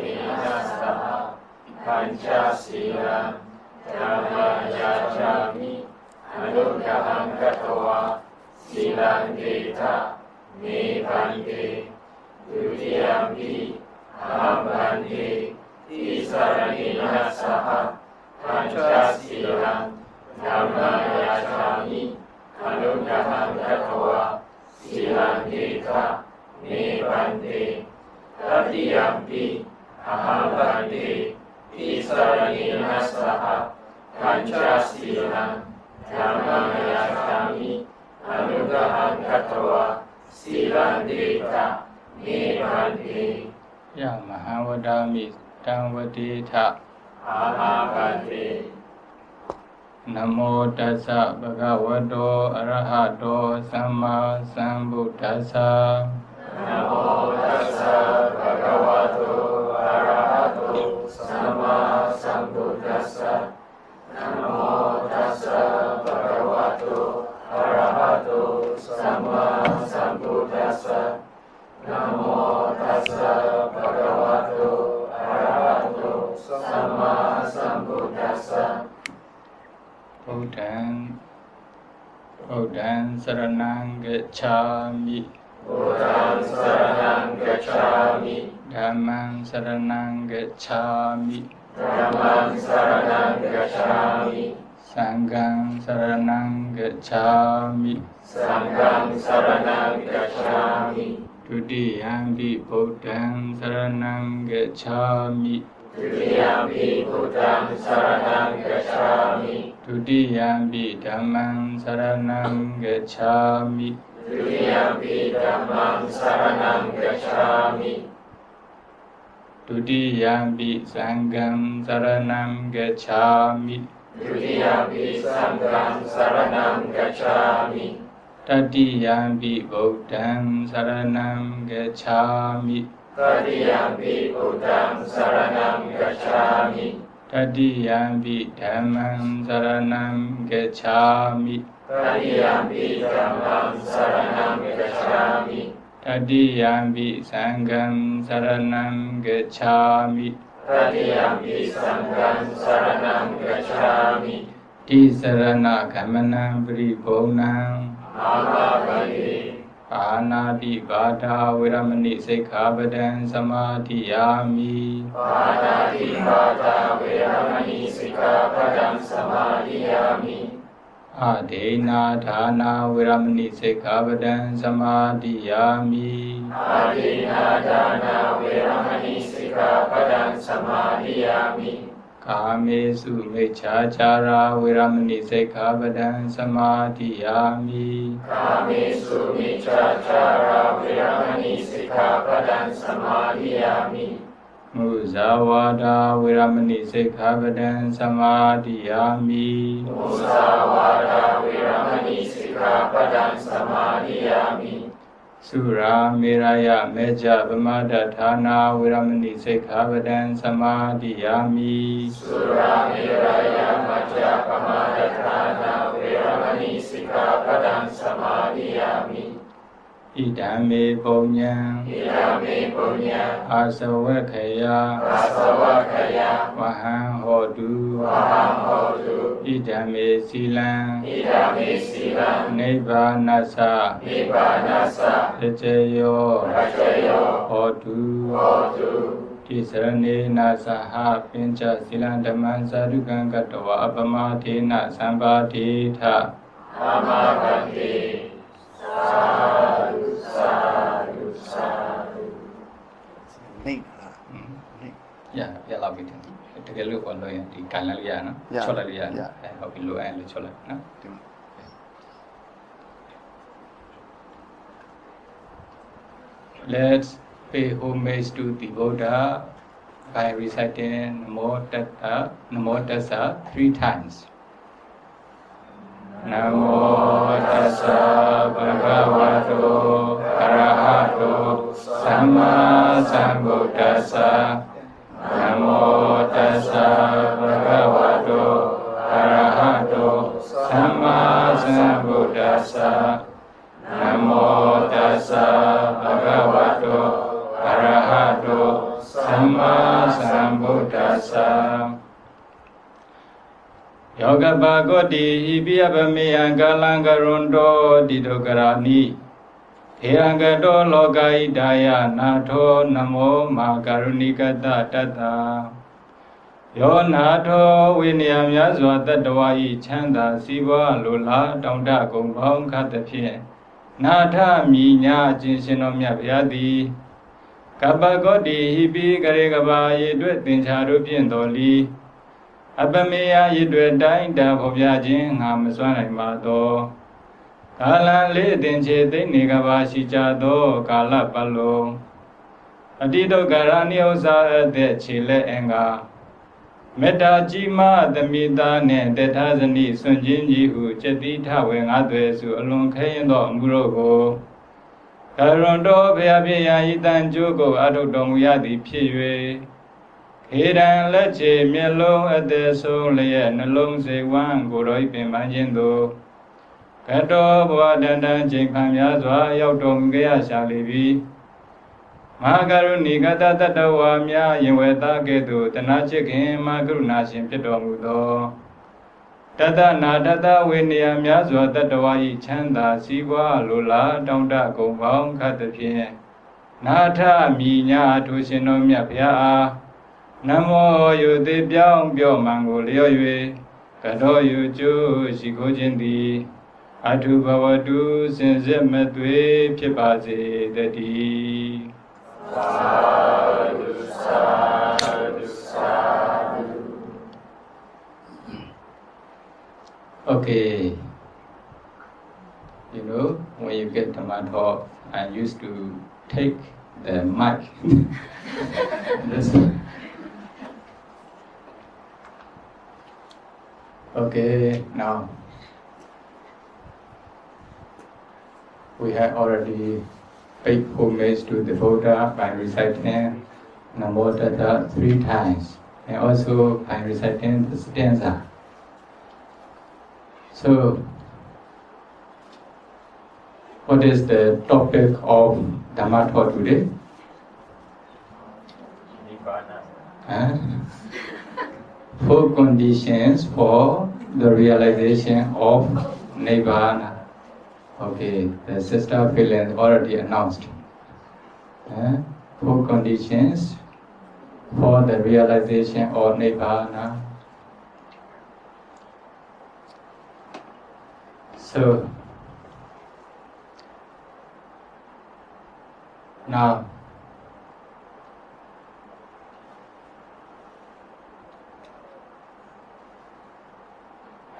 nina saha pancha silang dhamaya jami anugaham gatva silang deta me bante dutiyampi aham bante tisaranina saha pancha silang dhamaya jami anugaham gatva silang deta me bante tatiyampi aham bante tisaranina saha pancha silang dhamaya jami anugaham gatva silang deta me bante ya mahavadami tanvadita aham bante Namo tassa bhagavato arahato samma sambuddhassa Namo tassa bhagavato arahato samma sambuddhassa Namo tassa bhagavato arahato samma sambuddhassa Namo tassa bhagavato arahato samma sambuddhassa Buddhaṃ saranam gacchāmi Buddhaṃ saranam gacchāmi Dhammaṃ saranam gacchāmi Dhammaṃ saranam gacchāmi Sanghaṃ saranam gacchāmi Sanghaṃ saranam gacchāmi Dutiyampi Buddhaṃ saranam gacchāmi Dutiyampi Buddhaṃ saranam gacchāmi Dutiyampi Dhammaṃ saranam gacchāmi Dutiyampi Dhammaṃ saranam gacchāmi Dutiyampi Sanghaṃ saranam gacchāmi Dutiyampi Sanghaṃ saranam gacchāmi Tatiyampi Buddhaṃ saranam gacchāmi Tatiyampi Buddhaṃ saranam gacchāmi Tatiyampi Dhammaṃ saranam gacchāmi Tatiyampi Dhammaṃ saranam gacchāmi Tatiyampi Sanghaṃ saranam gacchāmi Tatiyampi Sanghaṃ saranam gacchāmi Tisarana gamanam paribhonam Aham bante Pānāti bādā viramani sikkhapadam samadhiyāmi Pānāti bādā viramani sikkhapadam samadhiyāmi Ādena dhāna viramani sikkhapadam samadhiyāmi Ādena dāna viramani sikkhapadam samadhiyāmi Kāmesu micchācārā viramani sikkhapadam samadhiyāmi Kāmesu micchācārā viramani sikkhapadam samadhiyāmi Musāvādā viramani sikkhapadam samadhiyāmi Musāvādā viramani sikkhapadam samadhiyāmi Suramiraya mejja pamadatthāna viramani sikkhapadam samadhiyāmi Suramiraya majja pamadatthāna viramani sikkhapadam samadhiyāmi Idame puññam Idame puññam Asavakkaya Asavakkaya Vaham hotu Vaham hotu Idame silam Idame silam Nibbanassa Nibbanassa Rajayo hotu Tisaranena saha pincha silam dhammam sadukam gatva apamathena sampādhita Aham bante Sadhu, sadhu, sadhu. นิ่งนิ่ง Ya, ya la bit. Tege lu ko lo yan di kan la liya no. Chot la liya. Ho bi lo an lo chot la no. Let's pay homage to the Buddha by reciting Namo Tassa 3 times. Namo tassa bhagavato arahato samma sambuddhassa Namo tassa bhagavato arahato samma sambuddhassa Namo tassa bhagavato arahato samma Buddhassa Yoga Bhagavati Hibiyabamiyan Kalangarundo Didokarani Hirangado Lokai Daya Nato Namo Makarunikata Tata Yo Nato Winyamya Zwatatawai Chanda Siva Lula Donda Gumbang Katapien Nata Minya Jinsinomya Vyadi Kabagodi Hibi Garegaba Yedwet Dincharupian Doli Abameya Yedwet Dainda Hobyajin Hamswana Mato Kala Le Dinche Dinigaba Shichado Kala Palo Adido Garani Osa De Chile Enga Meta Jima Damita Ne Detazani Sunjinji Hu Chetita Wengadwe Su Alun Kayendo Murogo Karondo Beabiya Itan Jogo Adodomuyadi Piwe Hidan Leche Mielo Adeso Lea Nalong Sewan Goroi Pimanjendo Kato Boadanda Jimpamyazwa Yaudom Gea Shalibi Magaruni Gata Tatawamya Yeweta Gedu Tanachikin Magrunashim Pitomudo Tata Nadata Winia Myazwa Tatawai Chanda Siwa Lula Donda Gumbang Katapien Nata Minya Tushinomya Pia Namo Yude Byong Byo Mango Leo Kato Yuju Shikojindi Atu Bawadu Sinzemetwe Pipazi Dadi Sadhu, sadhu, sadhu. Okay. You know, when you get Dhamma talk, I used to take the mic. Okay, now we have already paid homage to the Buddha by reciting Namo Tassa 3 times and also by reciting the stanza. So, what is the topic of Dhamma talk today? Huh? 4 conditions for the realization of Nibbana. Okay, the sister Philin already announced. 4 conditions for the realization of Nibbana. So, now,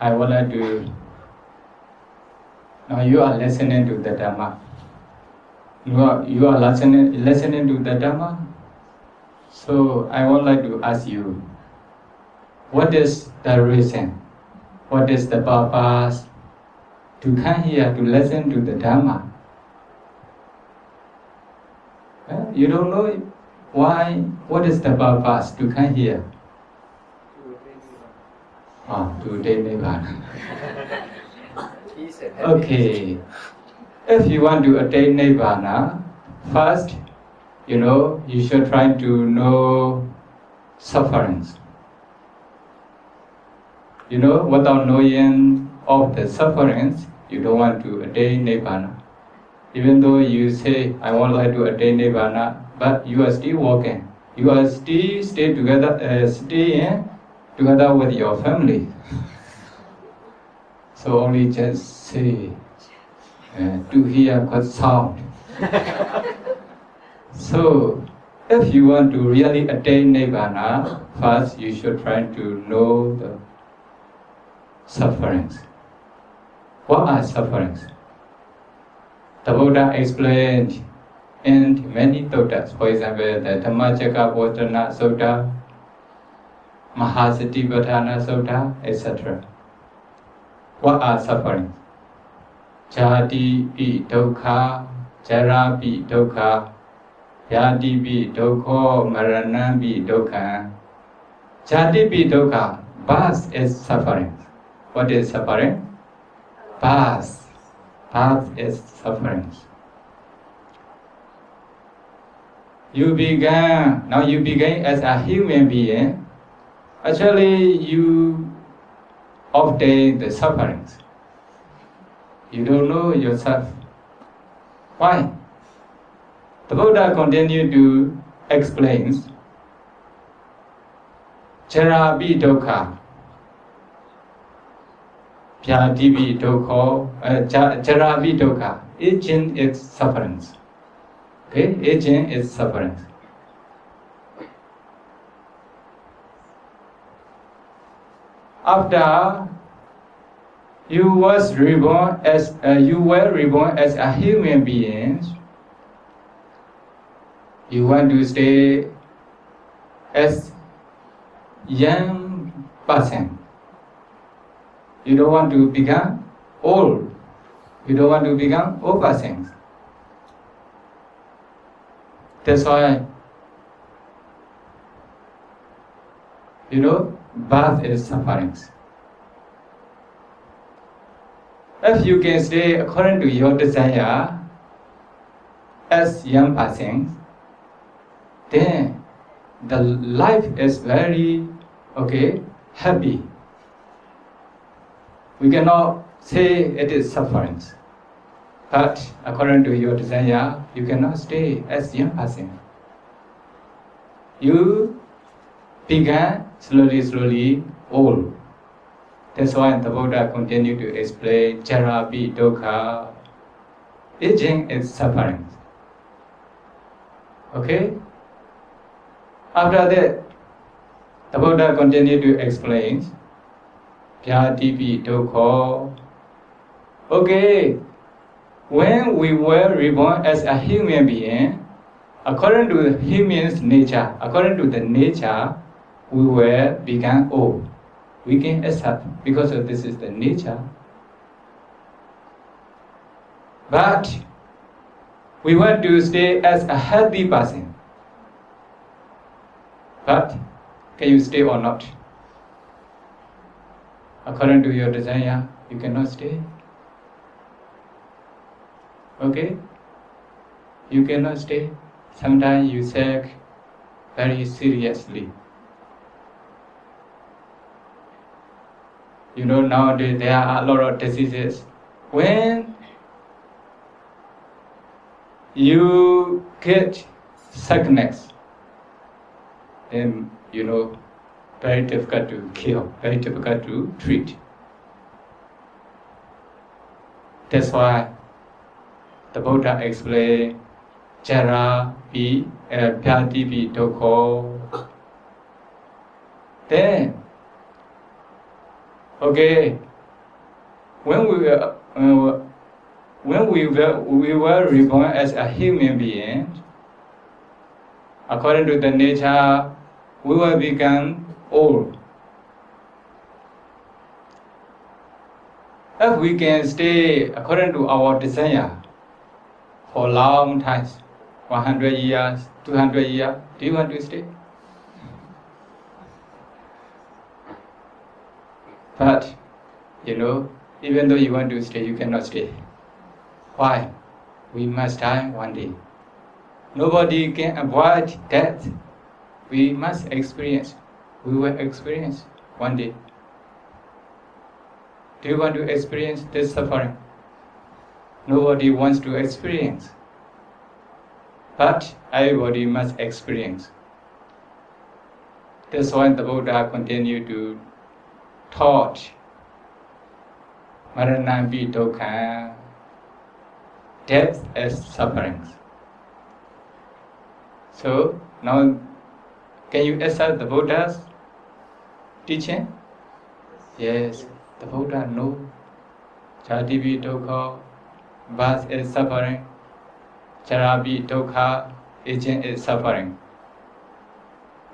I would like to. Now you are listening to the Dhamma. You are listening to the Dhamma. So I would like to ask you, what is the reason? What is the purpose to come here to listen to the Dhamma? You don't know why? What is the purpose to come here? To attain Nibbana. Okay, if you want to attain Nibbana, first, you should try to know sufferings. Without knowing of the sufferings, you don't want to attain Nibbana. Even though you say, I would like to attain Nibbana, but you are still walking. You are still staying together with your family. So only just say, to hear good sound. So, if you want to really attain Nibbana, first you should try to know the sufferings. What are sufferings? The Buddha explained in many suttas. For example, the Dhammacakkappavattana Sutta, Mahasatipatthana Sutta, etc. What are sufferings? Jati pi dukkha, jara pi dukkha, yati pi dukkha, marana pi dukkha. Jati pi dukkha, birth is suffering. What is suffering? Birth. Birth is suffering. you began as a human being, actually you obtain the sufferings. You don't know yourself. Why? The Buddha continued to explain Jarabi Dukkha, Pyadibi Dukkha, Jarabi Dukkha. Aging is sufferings. Okay, aging is sufferings. After you were reborn as a human being, you want to stay as young person. You don't want to become old. You don't want to become old persons. That's why, birth is sufferings. If you can stay according to your desire as young persons, then the life is very happy. We cannot say it is sufferings, but according to your desire, you cannot stay as young person. You become slowly old. That's why the Buddha continued to explain Jarabi Dukkha. Aging is suffering. Okay? After that, the Buddha continued to explain Pyadibi Dukkha. Okay, when we were reborn as a human being, according to the human's nature, we were become old. We can accept because this is the nature. But we want to stay as a healthy person. But can you stay or not? According to your desire, you cannot stay. Okay? You cannot stay. Sometimes you sick very seriously. Nowadays there are a lot of diseases. When you get sickness, then very difficult to cure, very difficult to treat. That's why the Buddha explained Pyadibi Dukkha. Then, when we were reborn as a human being, according to the nature, we will become old. If we can stay according to our desire for long times, 100 years, 200 years, do you want to stay? But, even though you want to stay, you cannot stay. Why? We must die one day. Nobody can avoid death. We must experience. We will experience one day. Do you want to experience this suffering? Nobody wants to experience. But everybody must experience. That's why the Buddha continued to taught Maranampi Dukkha, death as sufferings. So now, can you accept the Buddha's teaching? Yes, the Buddha knows Jatibi Dukkha, birth is suffering, Jarabi Dukkha, aging is suffering.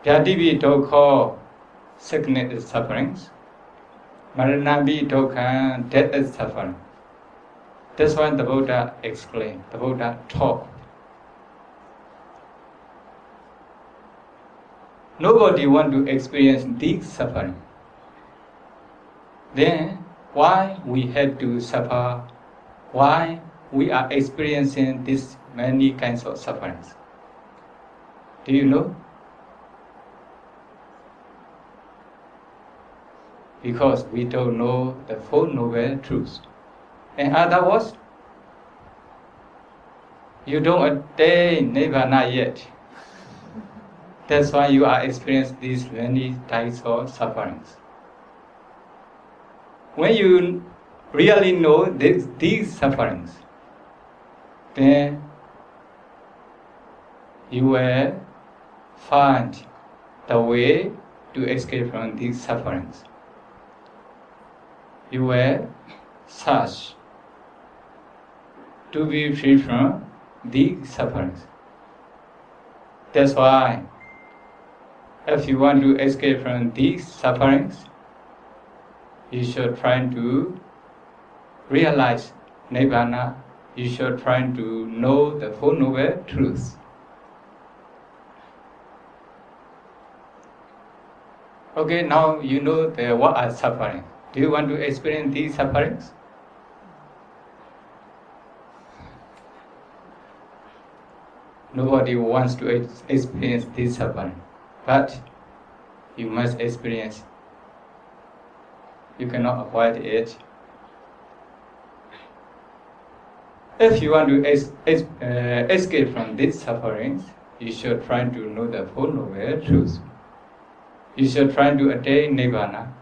Pyadibi Dukkha, sickness is sufferings. Maranabi Dukkha, death is suffering. That's why the Buddha explained, the Buddha taught. Nobody wants to experience this suffering. Then, why we had to suffer? Why we are experiencing this many kinds of sufferings? Do you know? Because we don't know the Four Noble Truths. In other words, you don't attain Nibbana yet. That's why you are experiencing these many types of sufferings. When you really know these sufferings, then you will find the way to escape from these sufferings. You will search to be free from these sufferings. That's why if you want to escape from these sufferings, you should try to realize Nibbana. You should try to know the Four Noble Truths. Okay, now you know what are suffering. Do you want to experience these sufferings? Nobody wants to experience this suffering, but you must experience. You cannot avoid it. If you want to escape from these sufferings, you should try to know the Four Noble Truths. You should try to attain Nibbana.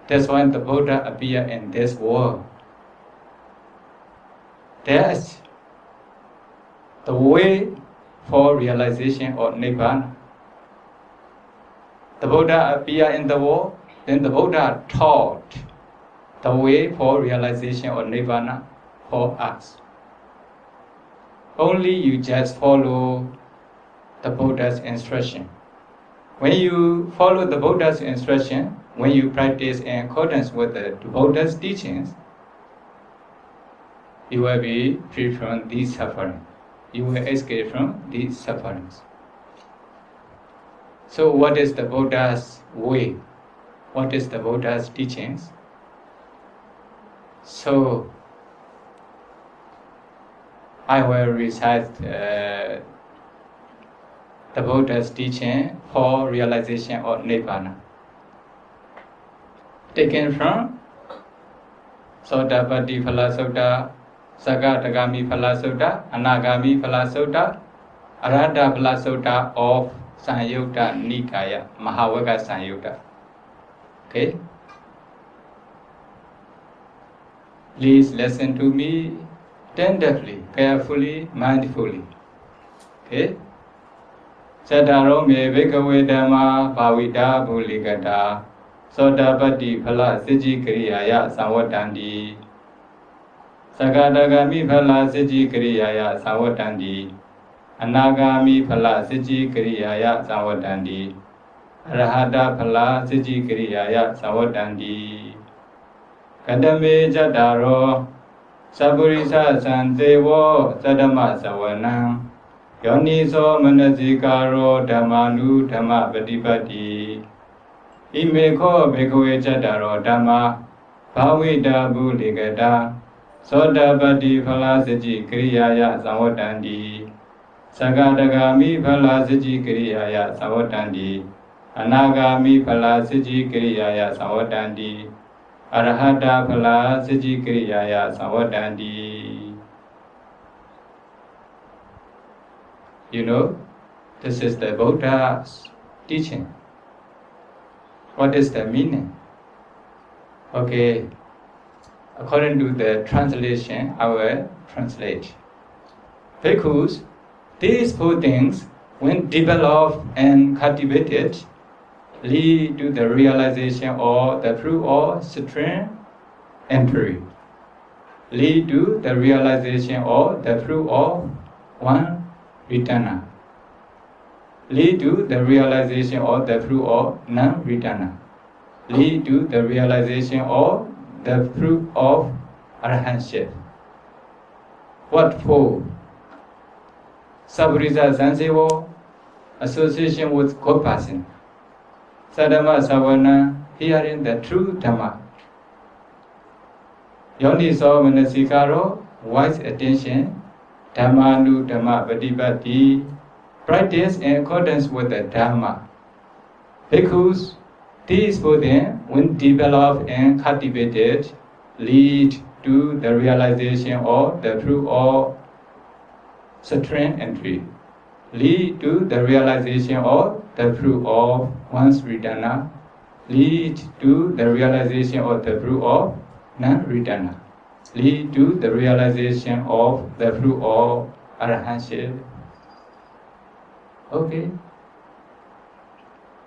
That's why the Buddha appeared in this world. That's the way for realization of Nibbana. The Buddha appeared in the world, then the Buddha taught the way for realization of Nibbana for us. Only you just follow the Buddha's instruction. When you follow the Buddha's instruction, when you practice in accordance with the Buddha's teachings, you will be free from these sufferings. You will escape from these sufferings. So what is the Buddha's way? What is the Buddha's teachings? So I will recite the Buddha's teaching for realization of Nibbana. Taken from Sotapatti Phala Sutta, Sakadagami Phala Sutta, Anagami Phala Sutta, Arahata Phala Sutta of Sanyutta Nikaya, Mahavagga Sanyutta. Okay? Please listen to me attentively, carefully, mindfully. Okay? Sattaro me bhikkhave dhamma bhavita bhuligata Sotapatti Phala Sijji Kriyaya Samvatanti Sakadagami Phala Sijji Kriyaya Samvatanti Anagami Phala Sijji Kriyaya Samvatanti Arahata Phala Sijji Kriyaya Samvatanti Kadame Jattaro Saburisa Sansevo Sadama Savanam Yoniso Manasikaro Dhammanu Dhamma Patipatti Imekho Bhikkhave Jattaro Dhamma Bhavita Bhuligata Sotapatti Phala Sijji Kriyaya Samvatanti Sakadagami Phala Sijji Kriyaya Samvatanti Anagami Phala Sijji Kriyaya Samvatanti Arahata Phala Sijji Kriyaya Samvatanti. You know, this is the Buddha's teaching. What is the meaning? Okay, according to the translation, I will translate. Bhikkhus, these four things, when developed and cultivated, lead to the realization of the fruit of supreme entry. Lead to the realization of the fruit of one returner. Lead to the realization of the fruit of non-returner. Lead to the realization of the fruit of arahantship. What for? Saburisa Sansevo, association with good person. Sadama Savana, hearing the true Dhamma. Yoniso Manasikaro, wise attention. Dhammanu Dhamma Patipatti, practice in accordance with the Dharma. Bhikkhus, these for them, when developed and cultivated, lead to the realization of the fruit of strength and truth. Lead to the realization of the fruit of one's Ridana. Lead to the realization of the fruit of non-Ridana. Lead to the realization of the fruit of Arahantship. Okay.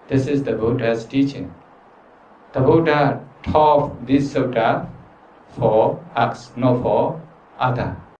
This is the Buddha's teaching. The Buddha taught this sutta for us, not for others.